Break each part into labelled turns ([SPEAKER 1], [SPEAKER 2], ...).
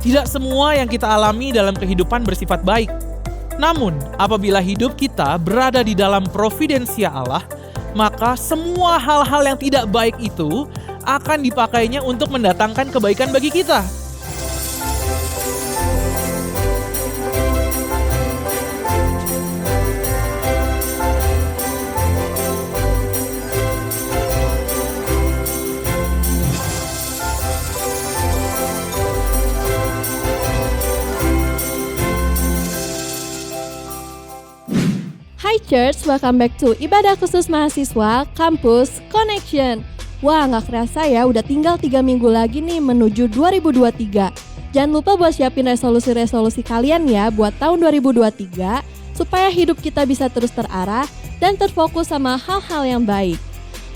[SPEAKER 1] Tidak semua yang kita alami dalam kehidupan bersifat baik. Namun, apabila hidup kita berada di dalam providensia Allah, maka semua hal-hal yang tidak baik itu akan dipakainya untuk mendatangkan kebaikan bagi kita.
[SPEAKER 2] Hi Church, welcome back to Ibadah Khusus Mahasiswa Campus Connection. Wah, gak kerasa ya, udah tinggal 3 minggu lagi nih menuju 2023. Jangan lupa buat siapin resolusi-resolusi kalian ya buat tahun 2023, supaya hidup kita bisa terus terarah dan terfokus sama hal-hal yang baik.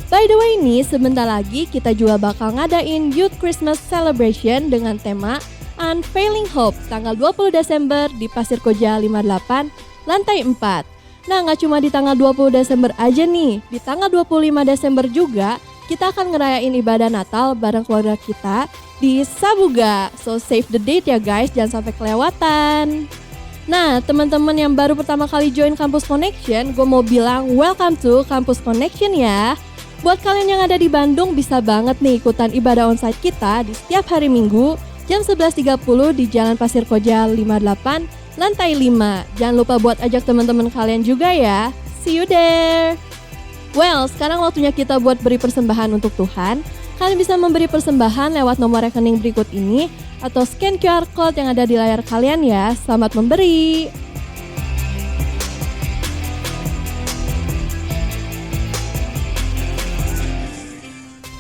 [SPEAKER 2] By the way nih, sebentar lagi kita juga bakal ngadain Youth Christmas Celebration dengan tema Unfailing Hope tanggal 20 Desember di Pasir Koja 58, lantai 4. Nah, nggak cuma di tanggal 20 Desember aja nih, di tanggal 25 Desember juga kita akan ngerayain ibadah Natal bareng keluarga kita di Sabuga. So save the date ya guys, jangan sampai kelewatan. Nah, teman-teman yang baru pertama kali join Campus Connection, gue mau bilang welcome to Campus Connection ya. Buat kalian yang ada di Bandung, bisa banget nih ikutan ibadah onsite kita di setiap hari Minggu jam 11.30 di Jalan Pasir Koja 58, lantai 5. Jangan lupa buat ajak teman-teman kalian juga ya. See you there. Well, sekarang waktunya kita buat beri persembahan untuk Tuhan. Kalian bisa memberi persembahan lewat nomor rekening berikut ini atau scan QR Code yang ada di layar kalian ya. Selamat memberi.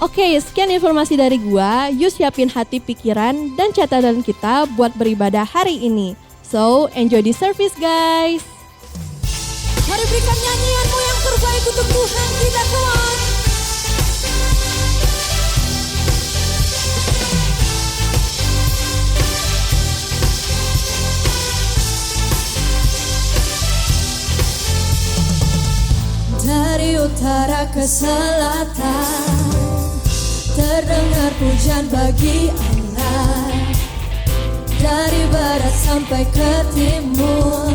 [SPEAKER 2] Oke, sekian informasi dari gua. Yuk siapin hati, pikiran, dan catatan kita buat beribadah hari ini. So, enjoy the service guys.
[SPEAKER 3] Mari berikan nyanyianmu yang terbaik untuk Tuhan kita, come on. Dari utara ke selatan, terdengar pujian bagi Allah. Dari barat sampai ke timur,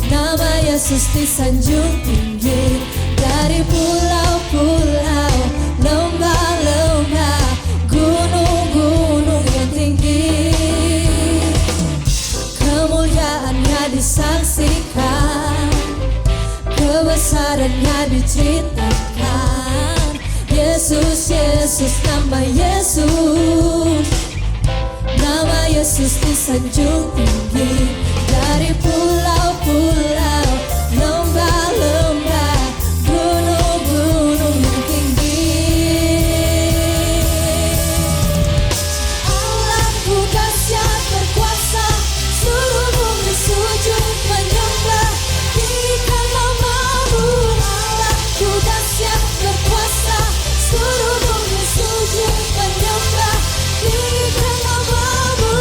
[SPEAKER 3] nama Yesus disanjung tinggi. Dari pulau-pulau, lembah-lembah, gunung-gunung yang tinggi, kemuliaannya disaksikan, kebesarannya diceritakan. Yesus, Yesus, nama Yesus, nama Yesus disanjung tinggi. Dari pulau-pulau, lembah-lembah, gunung-gunung yang tinggi, Allahku dahsyat berkuasa, seluruh bumi sujud menyembah, tinggikan namamu. Allahku dahsyat berkuasa, seluruh bumi sujud menyembah, tinggikan namamu.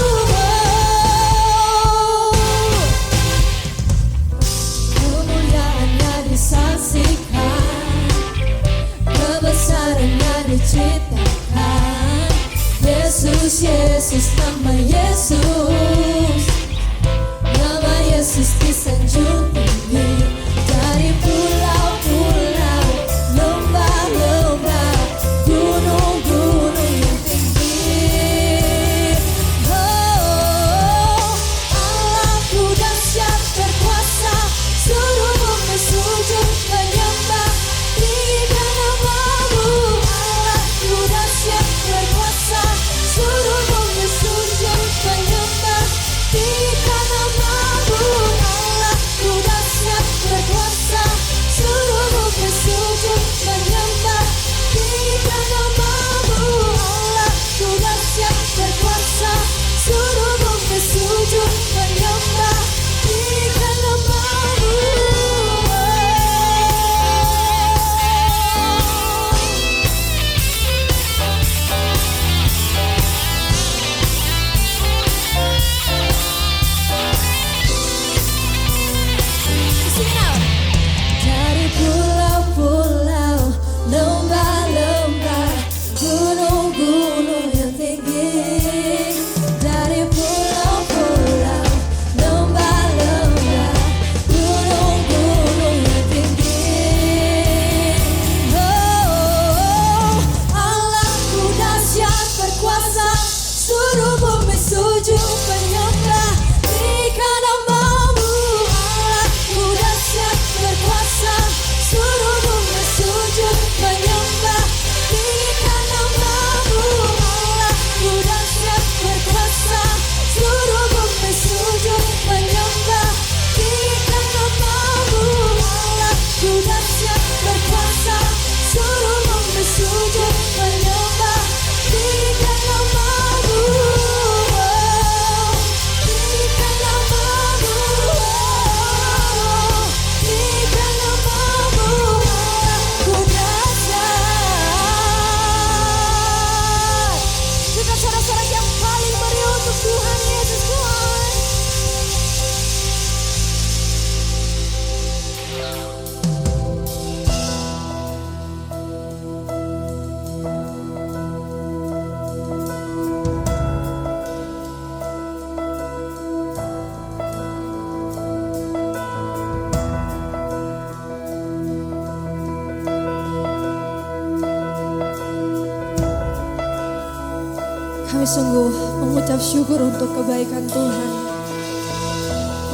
[SPEAKER 3] sungguh mengucap syukur untuk kebaikan Tuhan.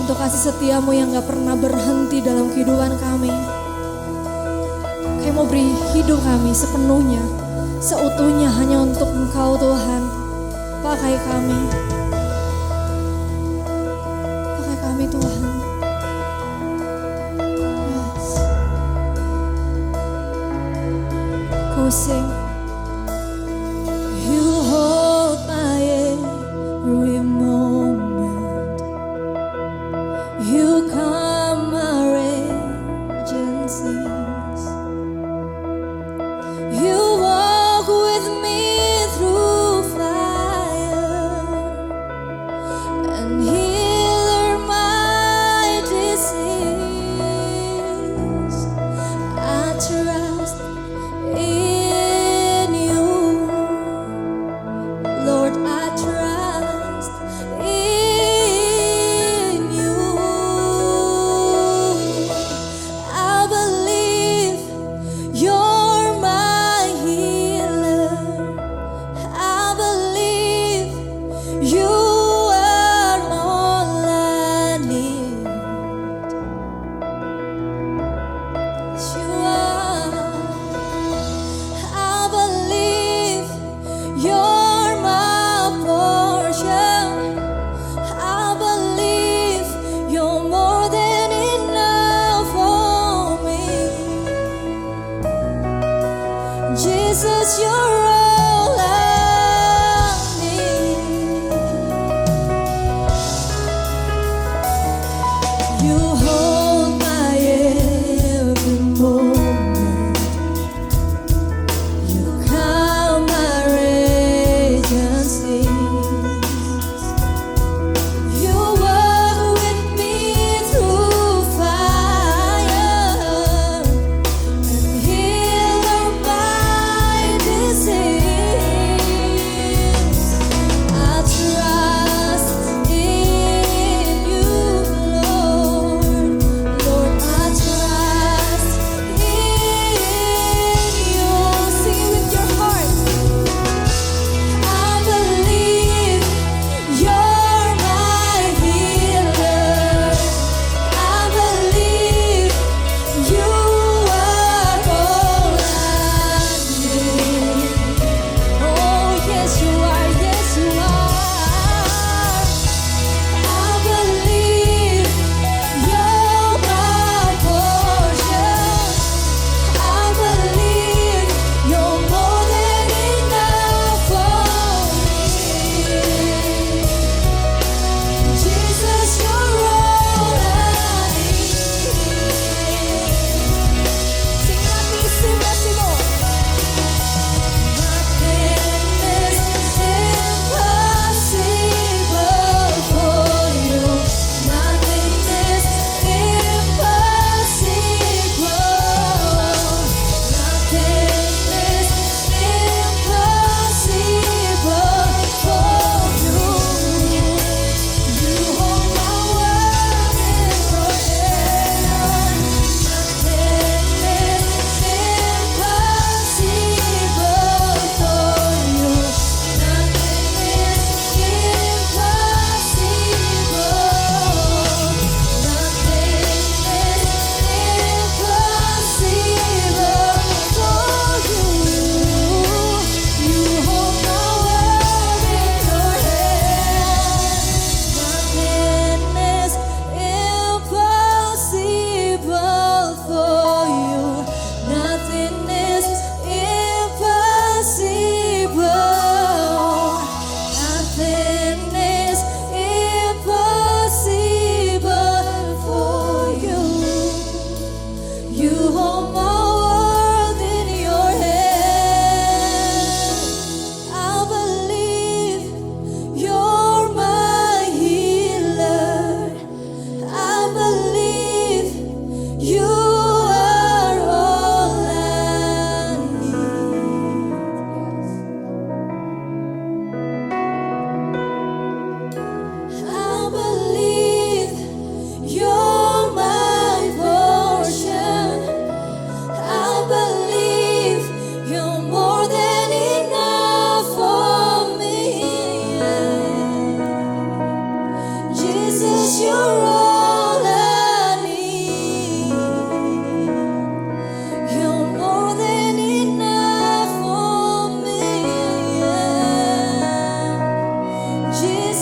[SPEAKER 3] Untuk kasih setiamu yang gak pernah berhenti dalam kehidupan kami. Kami mau beri hidup kami sepenuhnya, seutuhnya hanya untuk Engkau Tuhan. Pakai kami. Pakai kami Tuhan. Yes. Kau sing. You hold my every moment. You calm my raging seas. You walk with me through fire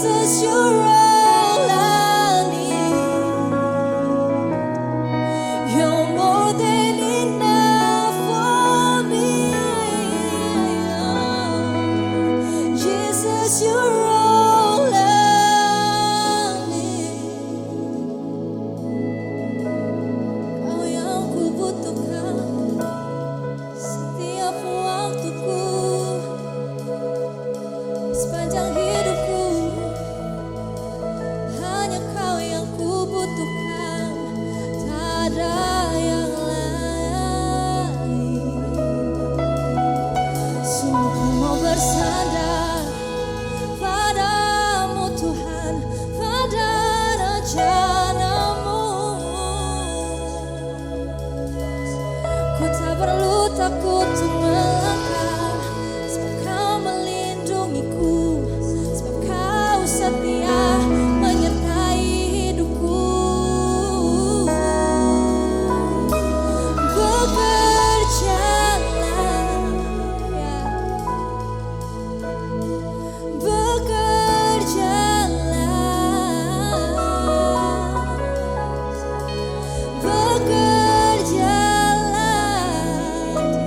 [SPEAKER 3] Jesus, you're all I need. You're more than enough for me. Jesus, you're all I need. Kau yang ku butuhkan setiap waktuku, sepanjang hidupku. Hanya kau yang ku butuhkan, tak ada yang lain. Sungguh mau bersandar padamu Tuhan, pada rencanamu. Ku tak perlu takut untuk melangkah, sebab kau melindungiku, sebab kau setia menyertai hidupku. Bekerjalah, ya. Bekerjalah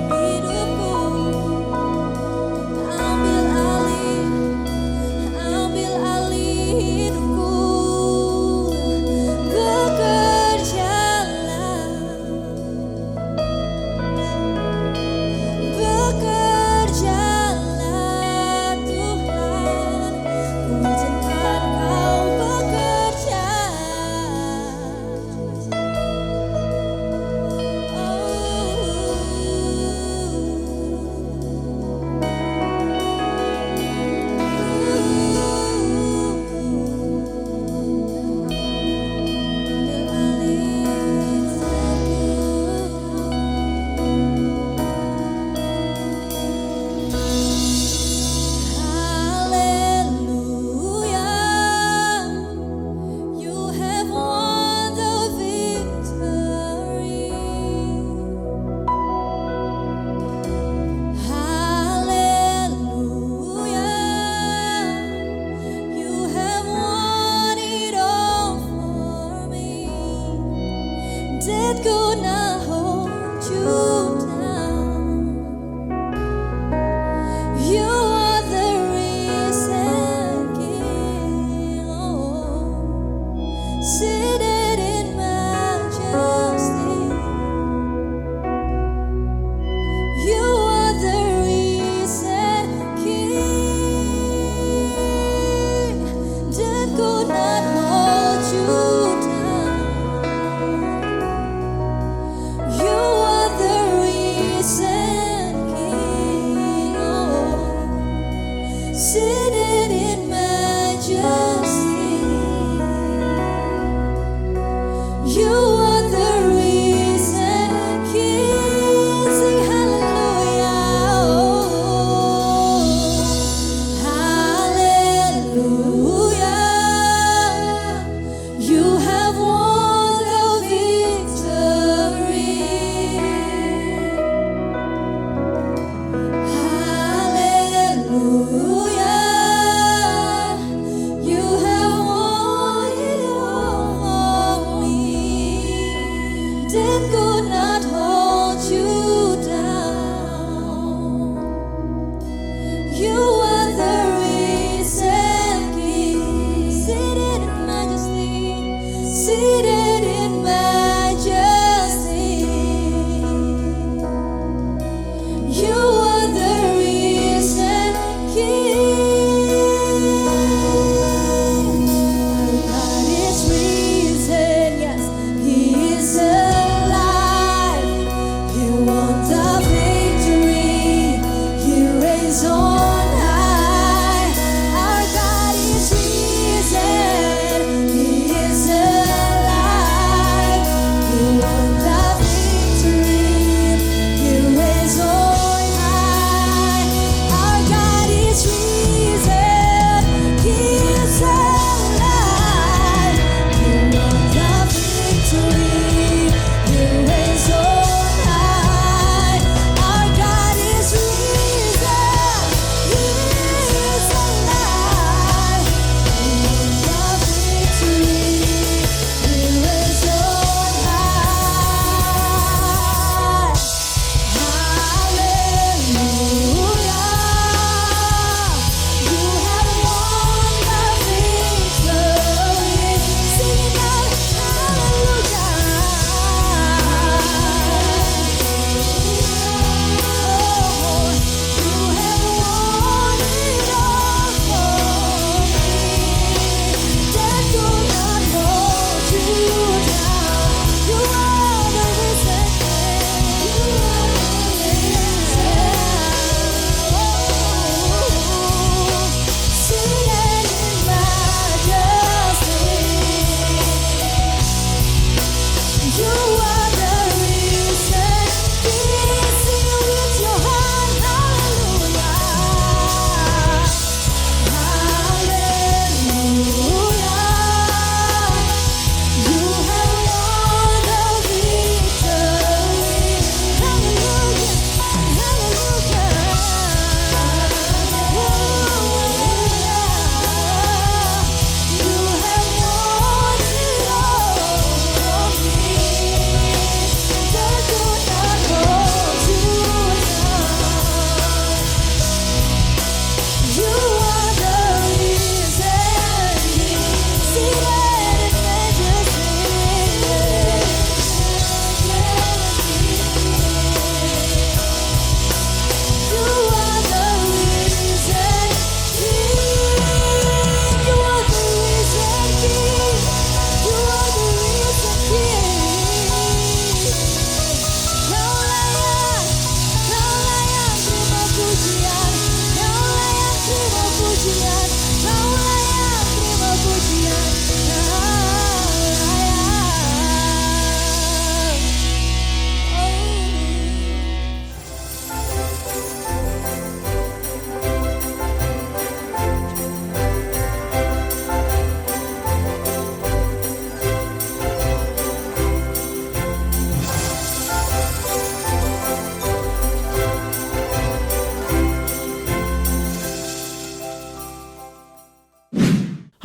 [SPEAKER 3] hidupku, ambil alih hidupku. Bekerjalah, Tuhan, ku izinkan kau bekerja. Hallelujah, you have won the victory. Hallelujah, you have won it all for me. Death could not hold you down. You are the risen King, seated in majesty. You are the risen King. Death could not hold you down. You are the risen King, seated in majesty.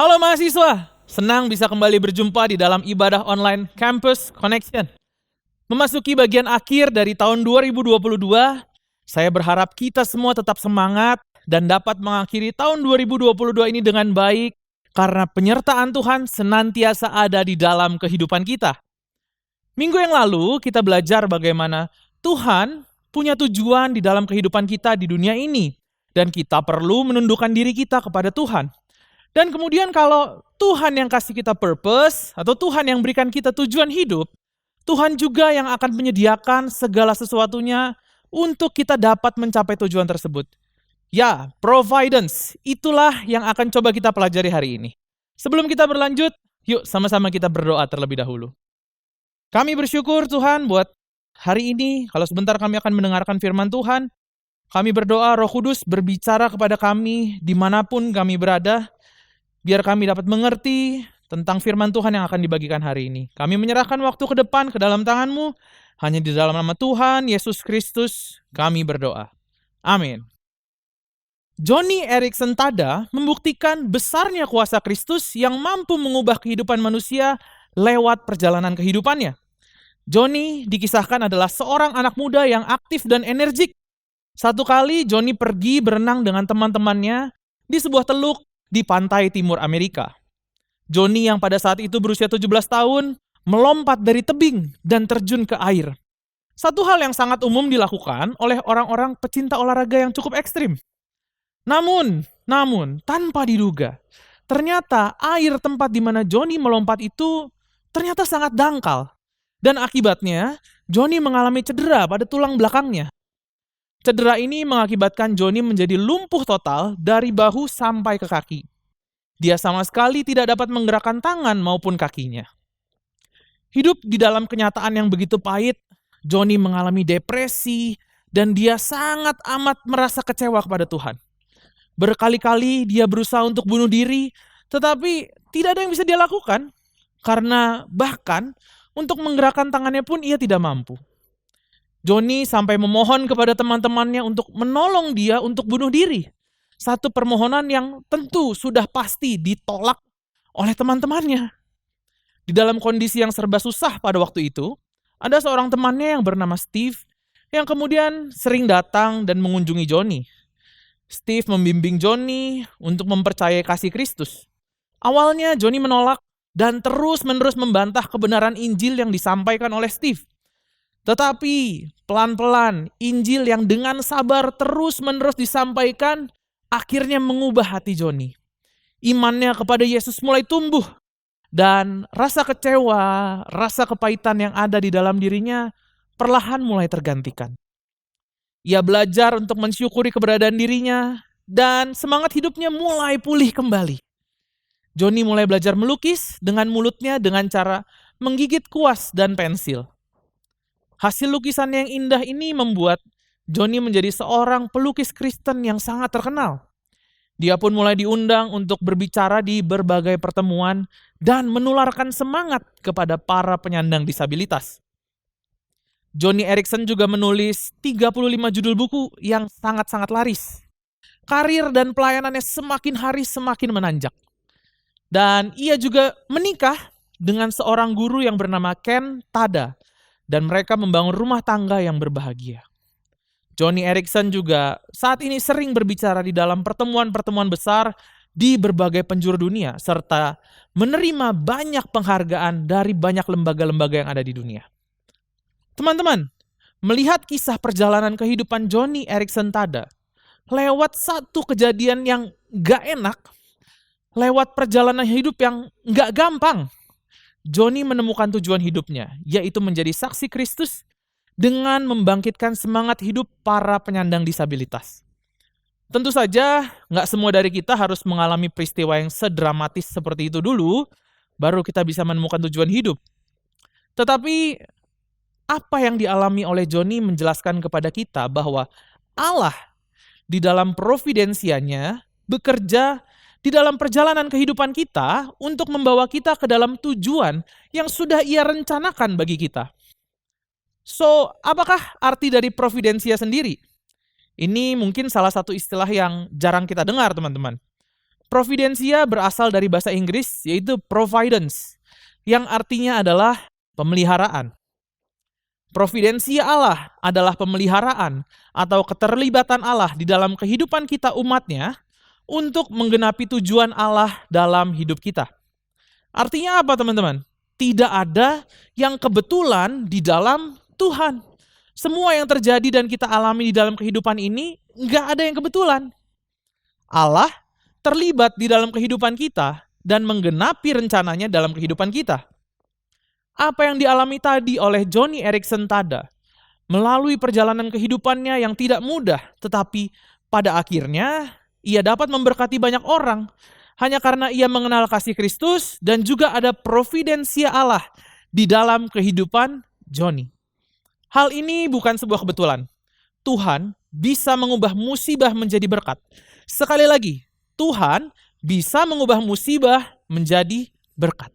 [SPEAKER 1] Halo mahasiswa, senang bisa kembali berjumpa di dalam ibadah online Campus Connection. Memasuki bagian akhir dari tahun 2022, saya berharap kita semua tetap semangat dan dapat mengakhiri tahun 2022 ini dengan baik karena penyertaan Tuhan senantiasa ada di dalam kehidupan kita. Minggu yang lalu kita belajar bagaimana Tuhan punya tujuan di dalam kehidupan kita di dunia ini dan kita perlu menundukkan diri kita kepada Tuhan. Dan kemudian kalau Tuhan yang kasih kita purpose atau Tuhan yang berikan kita tujuan hidup, Tuhan juga yang akan menyediakan segala sesuatunya untuk kita dapat mencapai tujuan tersebut. Ya, providence, itulah yang akan coba kita pelajari hari ini. Sebelum kita berlanjut, yuk sama-sama kita berdoa terlebih dahulu. Kami bersyukur Tuhan buat hari ini, kalau sebentar kami akan mendengarkan firman Tuhan. Kami berdoa Roh Kudus berbicara kepada kami dimanapun kami berada, biar kami dapat mengerti tentang firman Tuhan yang akan dibagikan hari ini. Kami menyerahkan waktu ke depan ke dalam tangan-Mu. Hanya di dalam nama Tuhan Yesus Kristus kami berdoa. Amin. Joni Eareckson Tada membuktikan besarnya kuasa Kristus yang mampu mengubah kehidupan manusia lewat perjalanan kehidupannya. Joni dikisahkan adalah seorang anak muda yang aktif dan energik. Satu kali Joni pergi berenang dengan teman-temannya di sebuah teluk di pantai timur Amerika. Joni yang pada saat itu berusia 17 tahun melompat dari tebing dan terjun ke air. Satu hal yang sangat umum dilakukan oleh orang-orang pecinta olahraga yang cukup ekstrim. Namun tanpa diduga, ternyata air tempat di mana Joni melompat itu ternyata sangat dangkal. Dan akibatnya, Joni mengalami cedera pada tulang belakangnya. Cedera ini mengakibatkan Joni menjadi lumpuh total dari bahu sampai ke kaki. Dia sama sekali tidak dapat menggerakkan tangan maupun kakinya. Hidup di dalam kenyataan yang begitu pahit, Joni mengalami depresi dan dia sangat amat merasa kecewa kepada Tuhan. Berkali-kali dia berusaha untuk bunuh diri, tetapi tidak ada yang bisa dia lakukan karena bahkan untuk menggerakkan tangannya pun ia tidak mampu. Joni sampai memohon kepada teman-temannya untuk menolong dia untuk bunuh diri. Satu permohonan yang tentu sudah pasti ditolak oleh teman-temannya. Di dalam kondisi yang serba susah pada waktu itu, ada seorang temannya yang bernama Steve yang kemudian sering datang dan mengunjungi Joni. Steve membimbing Joni untuk mempercayai kasih Kristus. Awalnya Joni menolak dan terus-menerus membantah kebenaran Injil yang disampaikan oleh Steve. Tetapi pelan-pelan Injil yang dengan sabar terus-menerus disampaikan akhirnya mengubah hati Joni. Imannya kepada Yesus mulai tumbuh dan rasa kecewa, rasa kepahitan yang ada di dalam dirinya perlahan mulai tergantikan. Ia belajar untuk mensyukuri keberadaan dirinya dan semangat hidupnya mulai pulih kembali. Joni mulai belajar melukis dengan mulutnya dengan cara menggigit kuas dan pensil. Hasil lukisan yang indah ini membuat Joni menjadi seorang pelukis Kristen yang sangat terkenal. Dia pun mulai diundang untuk berbicara di berbagai pertemuan dan menularkan semangat kepada para penyandang disabilitas. Joni Eareckson juga menulis 35 judul buku yang sangat-sangat laris. Karir dan pelayanannya semakin hari semakin menanjak. Dan ia juga menikah dengan seorang guru yang bernama Ken Tada. Dan mereka membangun rumah tangga yang berbahagia. Joni Eareckson juga saat ini sering berbicara di dalam pertemuan-pertemuan besar di berbagai penjuru dunia, serta menerima banyak penghargaan dari banyak lembaga-lembaga yang ada di dunia. Teman-teman, melihat kisah perjalanan kehidupan Joni Eareckson Tada, lewat satu kejadian yang gak enak, lewat perjalanan hidup yang gak gampang, Joni menemukan tujuan hidupnya, yaitu menjadi saksi Kristus dengan membangkitkan semangat hidup para penyandang disabilitas. Tentu saja, nggak semua dari kita harus mengalami peristiwa yang sedramatis seperti itu dulu, baru kita bisa menemukan tujuan hidup. Tetapi, apa yang dialami oleh Joni menjelaskan kepada kita bahwa Allah di dalam providensianya bekerja di dalam perjalanan kehidupan kita untuk membawa kita ke dalam tujuan yang sudah Ia rencanakan bagi kita. So, apakah arti dari providensia sendiri? Ini mungkin salah satu istilah yang jarang kita dengar, teman-teman. Providensia berasal dari bahasa Inggris, yaitu providence, yang artinya adalah pemeliharaan. Providensia Allah adalah pemeliharaan atau keterlibatan Allah di dalam kehidupan kita umatnya untuk menggenapi tujuan Allah dalam hidup kita. Artinya apa teman-teman? Tidak ada yang kebetulan di dalam Tuhan. Semua yang terjadi dan kita alami di dalam kehidupan ini, nggak ada yang kebetulan. Allah terlibat di dalam kehidupan kita dan menggenapi rencananya dalam kehidupan kita. Apa yang dialami tadi oleh Joni Eareckson Tada, melalui perjalanan kehidupannya yang tidak mudah, tetapi pada akhirnya ia dapat memberkati banyak orang, hanya karena ia mengenal kasih Kristus dan juga ada providensia Allah di dalam kehidupan Joni. Hal ini bukan sebuah kebetulan. Tuhan bisa mengubah musibah menjadi berkat. Sekali lagi, Tuhan bisa mengubah musibah menjadi berkat.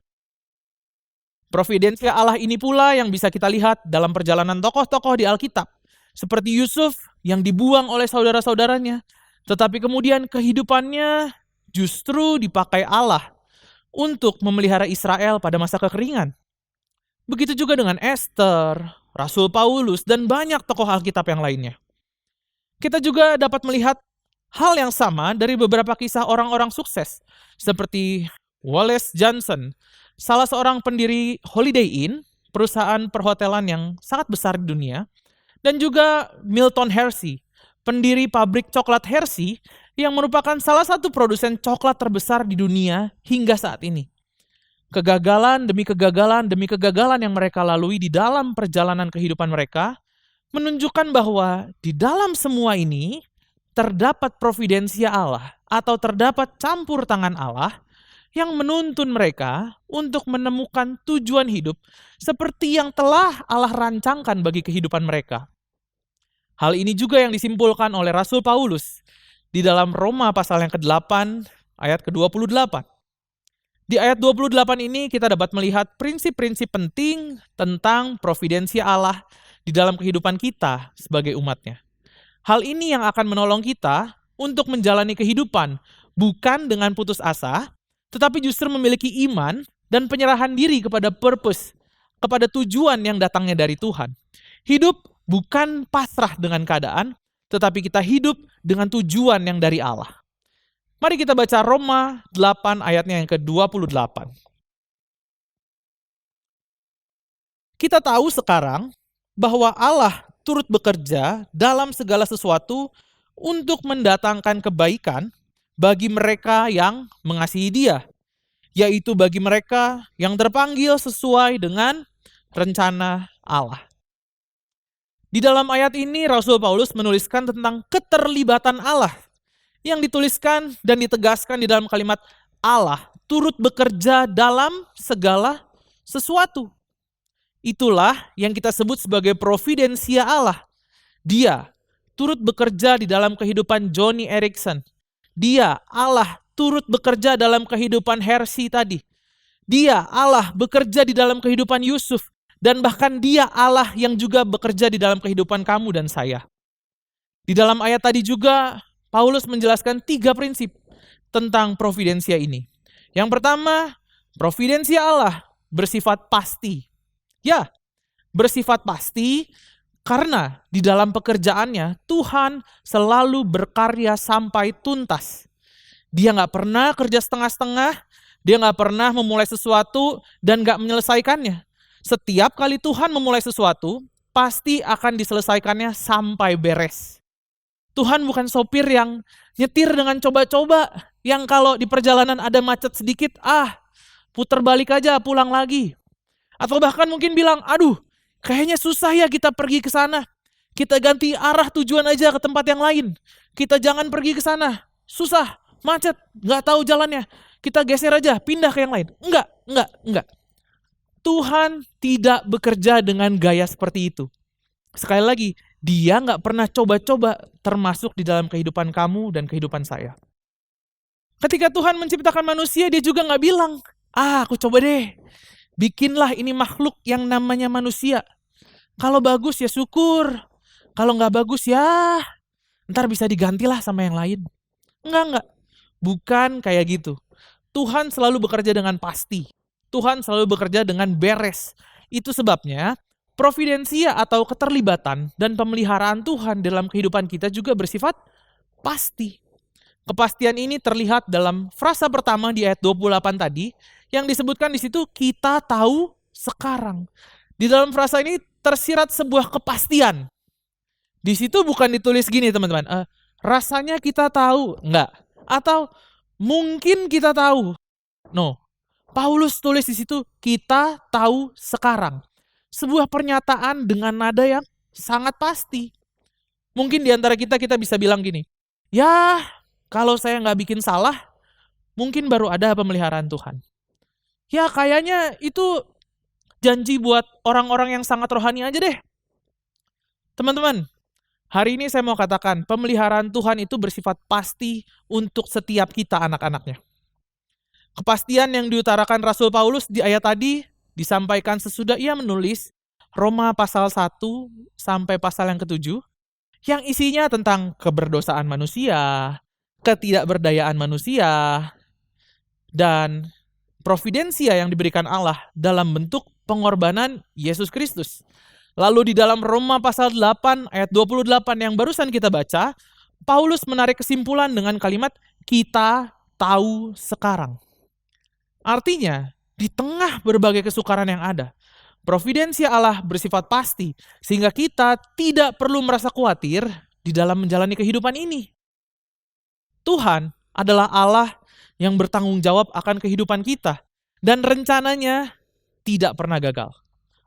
[SPEAKER 1] Providensia Allah ini pula yang bisa kita lihat dalam perjalanan tokoh-tokoh di Alkitab, seperti Yusuf yang dibuang oleh saudara-saudaranya, tetapi kemudian kehidupannya justru dipakai Allah untuk memelihara Israel pada masa kekeringan. Begitu juga dengan Esther, Rasul Paulus, dan banyak tokoh Alkitab yang lainnya. Kita juga dapat melihat hal yang sama dari beberapa kisah orang-orang sukses, seperti Wallace Johnson, salah seorang pendiri Holiday Inn, perusahaan perhotelan yang sangat besar di dunia, dan juga Milton Hershey, pendiri pabrik coklat Hershey yang merupakan salah satu produsen coklat terbesar di dunia hingga saat ini. Kegagalan demi kegagalan yang mereka lalui di dalam perjalanan kehidupan mereka menunjukkan bahwa di dalam semua ini terdapat providensia Allah atau terdapat campur tangan Allah yang menuntun mereka untuk menemukan tujuan hidup seperti yang telah Allah rancangkan bagi kehidupan mereka. Hal ini juga yang disimpulkan oleh Rasul Paulus di dalam Roma pasal yang ke-8 ayat ke-28. Di ayat 28 ini kita dapat melihat prinsip-prinsip penting tentang providensia Allah di dalam kehidupan kita sebagai umatnya. Hal ini yang akan menolong kita untuk menjalani kehidupan bukan dengan putus asa, tetapi justru memiliki iman dan penyerahan diri kepada purpose, kepada tujuan yang datangnya dari Tuhan. Hidup bukan pasrah dengan keadaan, tetapi kita hidup dengan tujuan yang dari Allah. Mari kita baca Roma 8 ayatnya yang ke-28. Kita tahu sekarang bahwa Allah turut bekerja dalam segala sesuatu untuk mendatangkan kebaikan bagi mereka yang mengasihi Dia, yaitu bagi mereka yang terpanggil sesuai dengan rencana Allah. Di dalam ayat ini Rasul Paulus menuliskan tentang keterlibatan Allah yang dituliskan dan ditegaskan di dalam kalimat Allah turut bekerja dalam segala sesuatu. Itulah yang kita sebut sebagai providensia Allah. Dia turut bekerja di dalam kehidupan Joni Eareckson. Dia, Allah, turut bekerja dalam kehidupan Hershey tadi. Dia, Allah, bekerja di dalam kehidupan Yusuf. Dan bahkan dia, Allah, yang juga bekerja di dalam kehidupan kamu dan saya. Di dalam ayat tadi juga, Paulus menjelaskan 3 prinsip tentang providensia ini. Yang pertama, providensia Allah bersifat pasti. Ya, bersifat pasti karena di dalam pekerjaannya Tuhan selalu berkarya sampai tuntas. Dia gak pernah kerja setengah-setengah, dia gak pernah memulai sesuatu dan gak menyelesaikannya. Setiap kali Tuhan memulai sesuatu, pasti akan diselesaikannya sampai beres. Tuhan bukan sopir yang nyetir dengan coba-coba, yang kalau di perjalanan ada macet sedikit, putar balik aja, pulang lagi. Atau bahkan mungkin bilang, aduh, kayaknya susah ya kita pergi ke sana. Kita ganti arah tujuan aja ke tempat yang lain. Kita jangan pergi ke sana. Susah, macet, nggak tahu jalannya. Kita geser aja, pindah ke yang lain. Enggak. Tuhan tidak bekerja dengan gaya seperti itu. Sekali lagi, Dia nggak pernah coba-coba termasuk di dalam kehidupan kamu dan kehidupan saya. Ketika Tuhan menciptakan manusia, Dia juga nggak bilang, aku coba deh, bikinlah ini makhluk yang namanya manusia. Kalau bagus ya syukur. Kalau nggak bagus ya ntar bisa digantilah sama yang lain. Enggak. Bukan kayak gitu. Tuhan selalu bekerja dengan pasti. Tuhan selalu bekerja dengan beres. Itu sebabnya providensia atau keterlibatan dan pemeliharaan Tuhan dalam kehidupan kita juga bersifat pasti. Kepastian ini terlihat dalam frasa pertama di ayat 28 tadi, yang disebutkan di situ kita tahu sekarang. Di dalam frasa ini tersirat sebuah kepastian. Di situ bukan ditulis gini teman-teman, rasanya kita tahu, enggak. Atau mungkin kita tahu. No, Paulus tulis di situ kita tahu sekarang. Sebuah pernyataan dengan nada yang sangat pasti. Mungkin di antara kita bisa bilang gini, ya kalau saya nggak bikin salah, mungkin baru ada pemeliharaan Tuhan. Ya kayaknya itu janji buat orang-orang yang sangat rohani aja deh. Teman-teman, hari ini saya mau katakan, pemeliharaan Tuhan itu bersifat pasti untuk setiap kita anak-anaknya. Kepastian yang diutarakan Rasul Paulus di ayat tadi disampaikan sesudah ia menulis Roma pasal 1 sampai pasal yang ke-7, yang isinya tentang keberdosaan manusia, ketidakberdayaan manusia, dan providensia yang diberikan Allah dalam bentuk pengorbanan Yesus Kristus. Lalu di dalam Roma pasal 8 ayat 28 yang barusan kita baca, Paulus menarik kesimpulan dengan kalimat kita tahu sekarang. Artinya, di tengah berbagai kesukaran yang ada, providensia Allah bersifat pasti, sehingga kita tidak perlu merasa khawatir di dalam menjalani kehidupan ini. Tuhan adalah Allah yang bertanggung jawab akan kehidupan kita, dan rencananya tidak pernah gagal.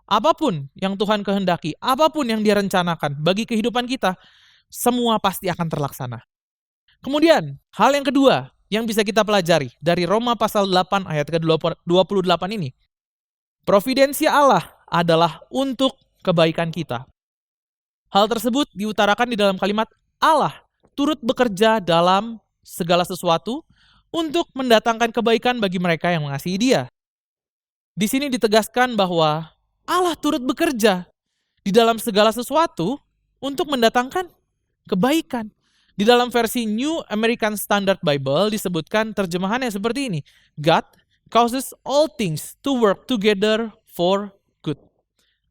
[SPEAKER 1] Apapun yang Tuhan kehendaki, apapun yang Dia rencanakan bagi kehidupan kita, semua pasti akan terlaksana. Kemudian, hal yang kedua yang bisa kita pelajari dari Roma pasal 8 ayat ke-28 ini. Providensia Allah adalah untuk kebaikan kita. Hal tersebut diutarakan di dalam kalimat Allah turut bekerja dalam segala sesuatu untuk mendatangkan kebaikan bagi mereka yang mengasihi Dia. Di sini ditegaskan bahwa Allah turut bekerja di dalam segala sesuatu untuk mendatangkan kebaikan. Di dalam versi New American Standard Bible disebutkan terjemahannya seperti ini. God causes all things to work together for good.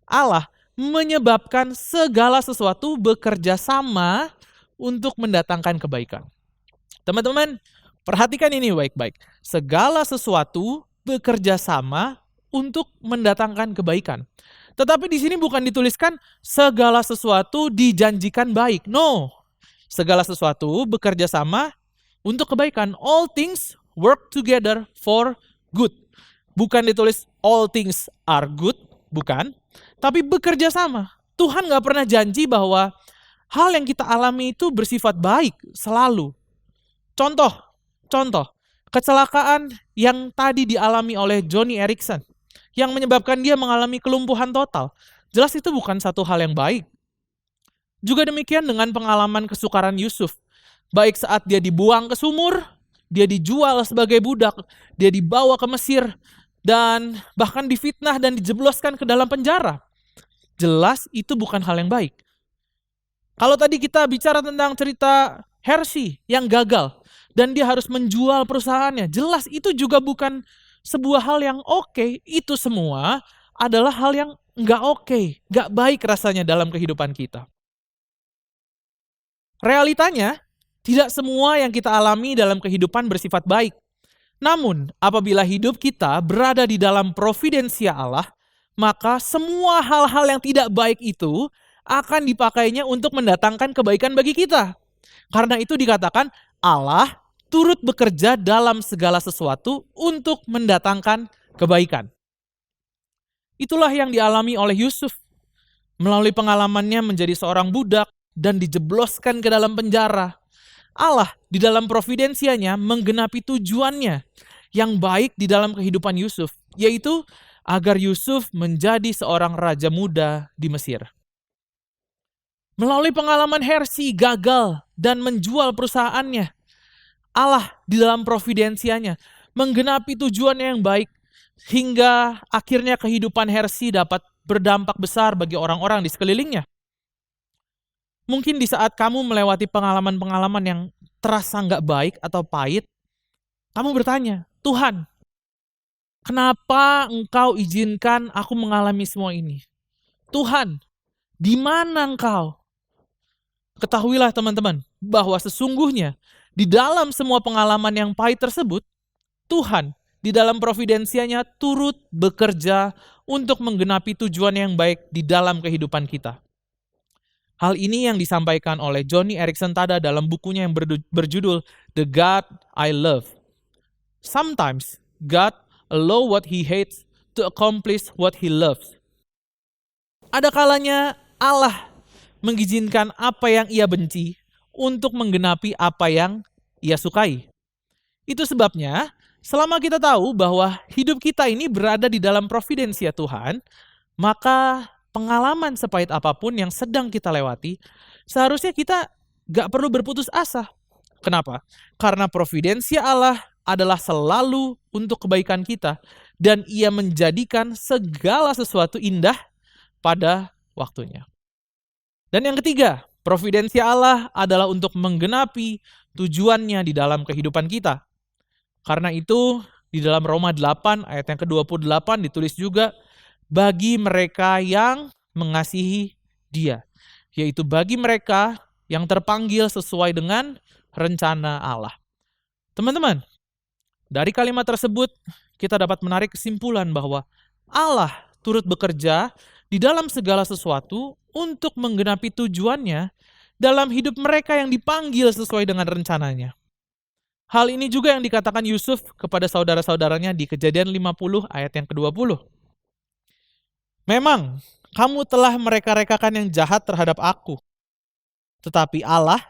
[SPEAKER 1] Allah menyebabkan segala sesuatu bekerja sama untuk mendatangkan kebaikan. Teman-teman, perhatikan ini baik-baik. Segala sesuatu bekerja sama untuk mendatangkan kebaikan. Tetapi di sini bukan dituliskan segala sesuatu dijanjikan baik. No. Segala sesuatu bekerja sama untuk kebaikan. All things work together for good. Bukan ditulis all things are good, bukan. Tapi bekerja sama. Tuhan gak pernah janji bahwa hal yang kita alami itu bersifat baik selalu. Contoh, kecelakaan yang tadi dialami oleh Joni Eareckson, yang menyebabkan dia mengalami kelumpuhan total. Jelas itu bukan satu hal yang baik. Juga demikian dengan pengalaman kesukaran Yusuf. Baik saat dia dibuang ke sumur, dia dijual sebagai budak, dia dibawa ke Mesir, dan bahkan difitnah dan dijebloskan ke dalam penjara. Jelas itu bukan hal yang baik. Kalau tadi kita bicara tentang cerita Hershey yang gagal, dan dia harus menjual perusahaannya, jelas itu juga bukan sebuah hal yang oke. Itu semua adalah hal yang nggak oke, nggak baik rasanya dalam kehidupan kita. Realitanya, tidak semua yang kita alami dalam kehidupan bersifat baik. Namun, apabila hidup kita berada di dalam providensia Allah, maka semua hal-hal yang tidak baik itu akan dipakainya untuk mendatangkan kebaikan bagi kita. Karena itu dikatakan Allah turut bekerja dalam segala sesuatu untuk mendatangkan kebaikan. Itulah yang dialami oleh Yusuf. Melalui pengalamannya menjadi seorang budak dan dijebloskan ke dalam penjara, Allah di dalam providensianya menggenapi tujuannya yang baik di dalam kehidupan Yusuf, yaitu agar Yusuf menjadi seorang raja muda di Mesir. Melalui pengalaman Hershey gagal dan menjual perusahaannya, Allah di dalam providensianya menggenapi tujuannya yang baik hingga akhirnya kehidupan Hershey dapat berdampak besar bagi orang-orang di sekelilingnya. Mungkin di saat kamu melewati pengalaman-pengalaman yang terasa nggak baik atau pahit, Kamu bertanya, Tuhan, kenapa Engkau izinkan aku mengalami semua ini? Tuhan, di mana Engkau? Ketahuilah teman-teman, bahwa sesungguhnya di dalam semua pengalaman yang pahit tersebut, Tuhan di dalam providensianya turut bekerja untuk menggenapi tujuan yang baik di dalam kehidupan kita. Hal ini yang disampaikan oleh Joni Eareckson Tada dalam bukunya yang berjudul The God I Love. Sometimes God allow what He hates to accomplish what He loves. Ada kalanya Allah mengizinkan apa yang Ia benci untuk menggenapi apa yang Ia sukai. Itu sebabnya selama kita tahu bahwa hidup kita ini berada di dalam providensia Tuhan, maka pengalaman sepahit apapun yang sedang kita lewati, seharusnya kita gak perlu berputus asa. Kenapa? Karena providensia Allah adalah selalu untuk kebaikan kita, dan Ia menjadikan segala sesuatu indah pada waktunya. Dan yang ketiga, providensia Allah adalah untuk menggenapi tujuannya di dalam kehidupan kita. Karena itu, di dalam Roma 8 ayat yang ke-28 ditulis juga, bagi mereka yang mengasihi Dia, yaitu bagi mereka yang terpanggil sesuai dengan rencana Allah. Teman-teman, dari kalimat tersebut kita dapat menarik kesimpulan bahwa Allah turut bekerja di dalam segala sesuatu untuk menggenapi tujuannya dalam hidup mereka yang dipanggil sesuai dengan rencananya. Hal ini juga yang dikatakan Yusuf kepada saudara-saudaranya di Kejadian 50 ayat yang ke-20. Memang, kamu telah mereka-rekakan yang jahat terhadap aku. Tetapi Allah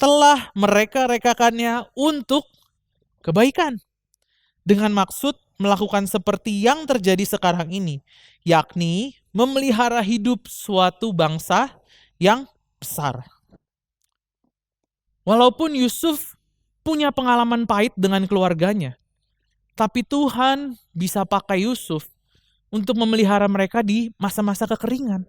[SPEAKER 1] telah mereka-rekakannya untuk kebaikan. Dengan maksud melakukan seperti yang terjadi sekarang ini. Yakni memelihara hidup suatu bangsa yang besar. Walaupun Yusuf punya pengalaman pahit dengan keluarganya, tapi Tuhan bisa pakai Yusuf untuk memelihara mereka di masa-masa kekeringan.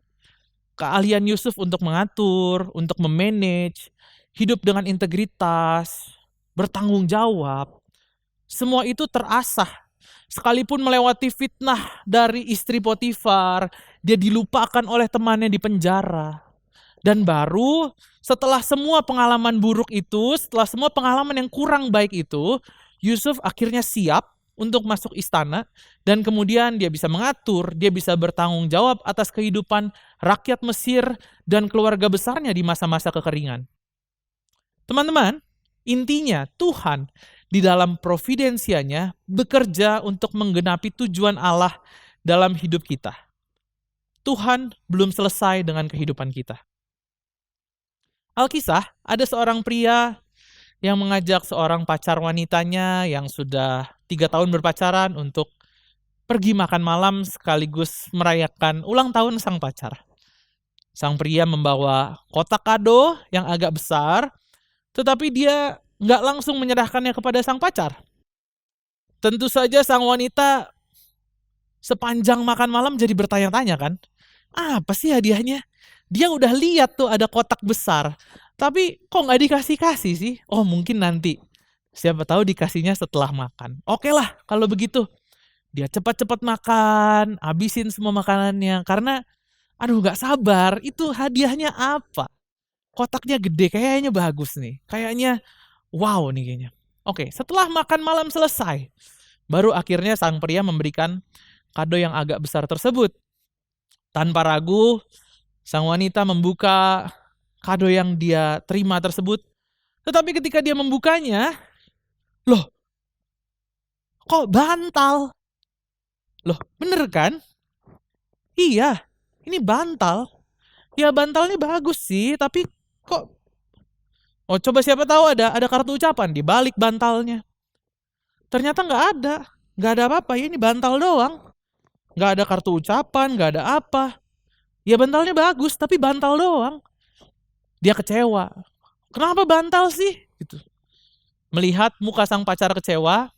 [SPEAKER 1] Keahlian Yusuf untuk mengatur, untuk memanage, hidup dengan integritas, bertanggung jawab, semua itu terasah. Sekalipun melewati fitnah dari istri Potifar, dia dilupakan oleh temannya di penjara. Dan baru setelah semua pengalaman buruk itu, setelah semua pengalaman yang kurang baik itu, Yusuf akhirnya siap untuk masuk istana, dan kemudian dia bisa mengatur, dia bisa bertanggung jawab atas kehidupan rakyat Mesir dan keluarga besarnya di masa-masa kekeringan. Teman-teman, intinya Tuhan di dalam providensianya bekerja untuk menggenapi tujuan Allah dalam hidup kita. Tuhan belum selesai dengan kehidupan kita. Alkisah, ada seorang pria yang mengajak seorang pacar wanitanya yang sudah 3 tahun berpacaran untuk pergi makan malam sekaligus merayakan ulang tahun sang pacar. Sang pria membawa kotak kado yang agak besar, tetapi dia nggak langsung menyerahkannya kepada sang pacar. Tentu saja sang wanita sepanjang makan malam jadi bertanya-tanya kan, apa sih hadiahnya? Dia udah lihat tuh ada kotak besar, tapi kok nggak dikasih-kasih sih? Oh mungkin nanti. Siapa tahu dikasihnya setelah makan. Oke lah kalau begitu. Dia cepat-cepat makan, habisin semua makanannya. Karena aduh nggak sabar, itu hadiahnya apa? Kotaknya gede, kayaknya bagus nih. Kayaknya wow nih kayaknya. Oke, setelah makan malam selesai, baru akhirnya sang pria memberikan kado yang agak besar tersebut. Tanpa ragu, sang wanita membuka kado yang dia terima tersebut. Tetapi ketika dia membukanya, loh, kok bantal? Loh, bener kan? Iya, ini bantal. Ya bantalnya bagus sih, tapi kok... Oh coba siapa tahu ada kartu ucapan di balik bantalnya. Ternyata nggak ada apa-apa. Ya ini bantal doang. Nggak ada kartu ucapan, nggak ada apa. Ya bantalnya bagus, tapi bantal doang. Dia kecewa. Kenapa bantal sih? Gitu. Melihat muka sang pacar kecewa,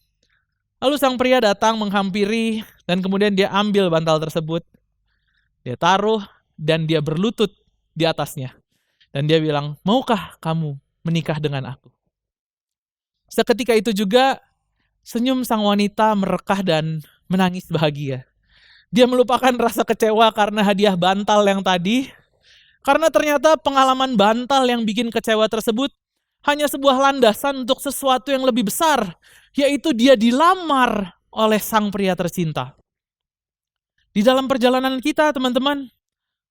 [SPEAKER 1] lalu sang pria datang menghampiri dan kemudian dia ambil bantal tersebut. Dia taruh dan dia berlutut di atasnya. Dan dia bilang, maukah kamu menikah dengan aku? Seketika itu juga Senyum sang wanita merekah dan menangis bahagia. Dia melupakan rasa kecewa karena hadiah bantal yang tadi, karena ternyata pengalaman bantal yang bikin kecewa tersebut hanya sebuah landasan untuk sesuatu yang lebih besar, yaitu dia dilamar oleh sang pria tercinta. Di dalam perjalanan kita, teman-teman,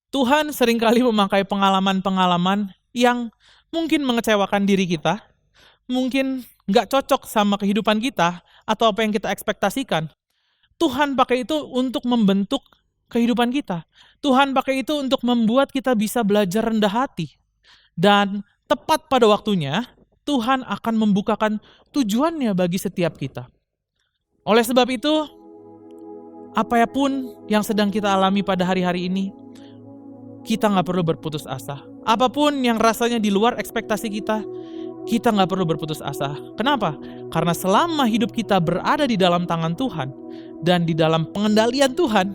[SPEAKER 1] Tuhan seringkali memakai pengalaman-pengalaman yang mungkin mengecewakan diri kita, mungkin nggak cocok sama kehidupan kita atau apa yang kita ekspektasikan. Tuhan pakai itu untuk membentuk kehidupan kita. Tuhan pakai itu untuk membuat kita bisa belajar rendah hati. Dan tepat pada waktunya, Tuhan akan membukakan tujuannya bagi setiap kita. Oleh sebab itu, apapun yang sedang kita alami pada hari-hari ini, kita nggak perlu berputus asa. Apapun yang rasanya di luar ekspektasi kita nggak perlu berputus asa. Kenapa? Karena selama hidup kita berada di dalam tangan Tuhan dan di dalam pengendalian Tuhan,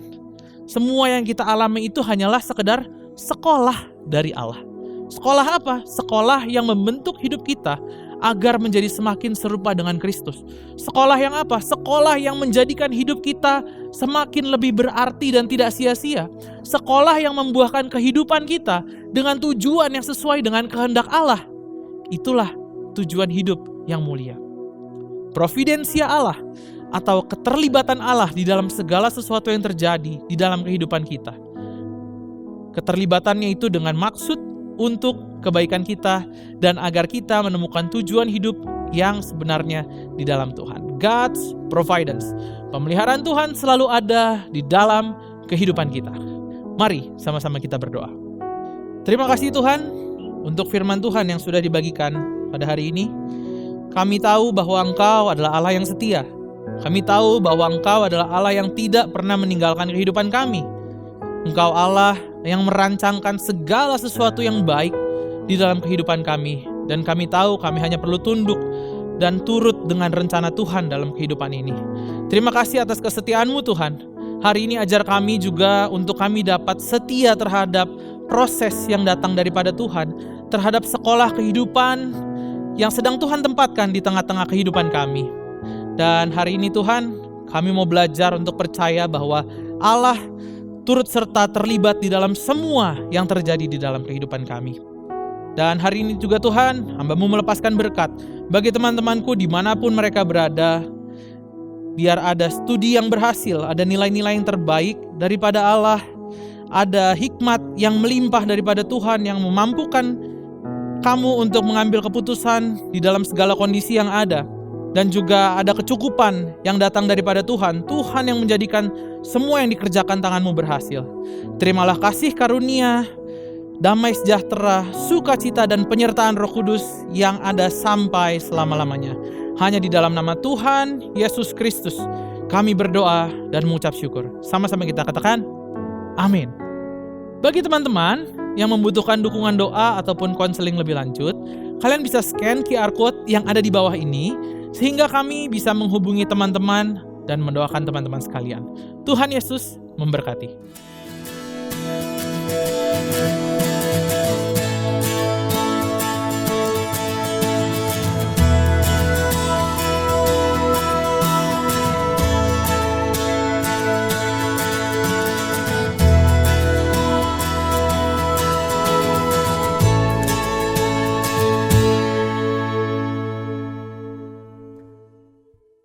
[SPEAKER 1] semua yang kita alami itu hanyalah sekedar sekolah dari Allah. Sekolah apa? Sekolah yang membentuk hidup kita agar menjadi semakin serupa dengan Kristus. Sekolah yang apa? Sekolah yang menjadikan hidup kita semakin lebih berarti dan tidak sia-sia. Sekolah yang membuahkan kehidupan kita dengan tujuan yang sesuai dengan kehendak Allah. Itulah tujuan hidup yang mulia. Providensia Allah atau keterlibatan Allah di dalam segala sesuatu yang terjadi di dalam kehidupan kita. Keterlibatannya itu dengan maksud untuk kebaikan kita dan agar kita menemukan tujuan hidup yang sebenarnya di dalam Tuhan. God's providence. Pemeliharaan Tuhan selalu ada di dalam kehidupan kita. Mari sama-sama kita berdoa. Terima kasih Tuhan untuk firman Tuhan yang sudah dibagikan pada hari ini. Kami tahu bahwa Engkau adalah Allah yang setia. Kami tahu bahwa Engkau adalah Allah yang tidak pernah meninggalkan kehidupan kami. Engkau Allah yang merancangkan segala sesuatu yang baik di dalam kehidupan kami. Dan kami tahu kami hanya perlu tunduk dan turut dengan rencana Tuhan dalam kehidupan ini. Terima kasih atas kesetiaan-Mu Tuhan. Hari ini ajar kami juga untuk kami dapat setia terhadap proses yang datang daripada Tuhan, terhadap sekolah kehidupan yang sedang Tuhan tempatkan di tengah-tengah kehidupan kami. Dan hari ini Tuhan, kami mau belajar untuk percaya bahwa Allah turut serta terlibat di dalam semua yang terjadi di dalam kehidupan kami. Dan hari ini juga Tuhan, hamba-Mu melepaskan berkat bagi teman-temanku dimanapun mereka berada. Biar ada studi yang berhasil, ada nilai-nilai yang terbaik daripada Allah, ada hikmat yang melimpah daripada Tuhan yang memampukan kamu untuk mengambil keputusan di dalam segala kondisi yang ada. Dan juga ada kecukupan yang datang daripada Tuhan. Tuhan yang menjadikan semua yang dikerjakan tangan-Mu berhasil. Terimalah kasih karunia, damai sejahtera, sukacita dan penyertaan Roh Kudus yang ada sampai selama-lamanya. Hanya di dalam nama Tuhan Yesus Kristus kami berdoa dan mengucap syukur. Sama-sama kita katakan, amin. Bagi teman-teman yang membutuhkan dukungan doa ataupun konseling lebih lanjut, kalian bisa scan QR Code yang ada di bawah ini, sehingga kami bisa menghubungi teman-teman dan mendoakan teman-teman sekalian. Tuhan Yesus memberkati.